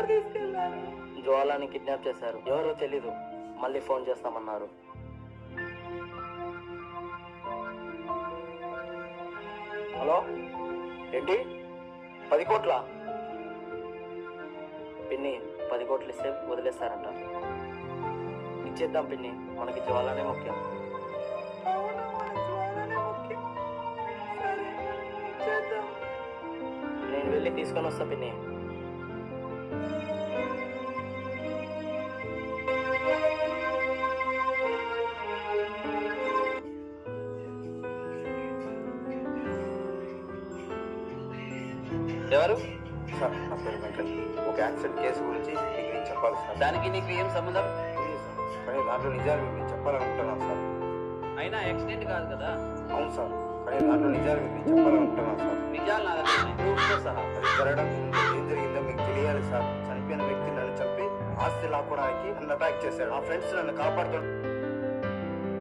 ఎవరు తీసుకెళ్లారు? జ్వాలాని కిడ్నాప్ చేశారు. ఎవరో తెలీదు. మళ్ళీ ఫోన్ చేస్తామన్నారు. హలో, ఏంటి 10 కోట్ల? పిన్ని 10 కోట్లు ఇస్తే వదిలేస్తారంట. ఇచ్చేద్దాం పిన్ని, మనకి జ్వాలానే ముఖ్యం. అవును, మన జ్వాలనే ముఖ్యం. సరే, ఇచ్చేద్దాం. నేను వెళ్ళి తీసుకొని వస్తా పిన్ని. ఎవరు? సార్, నా పేరు వెంకట్. ఒక యాక్సిడెంట్ కేసు గురించి మీకు నేను చెప్పాలి సార్. దానికి నీకు ఏం సంబంధం? ఉంది సార్, కానీ దాంట్లో నిజాలు మీకు నేను చెప్పాలనుకుంటున్నాను సార్. అయినా యాక్సిడెంట్ కాదు కదా. అవును సార్, కానీ దాంట్లో నిజాలు మీకు నేను చెప్పాలనుకుంటున్నాను సార్. నిజాలు నా దగ్గర ఉన్నాయి, ప్రూఫ్తో సహా. అది జరగడం ఏం జరిగిందో మీకు తెలియాలి సార్. చనిపోయిన వ్యక్తి నన్ను చంపి ఆస్తి లాక్కోవడానికి నన్ను అటాక్ చేశాడు. నా ఫ్రెండ్స్ నన్ను కాపాడుతాడు.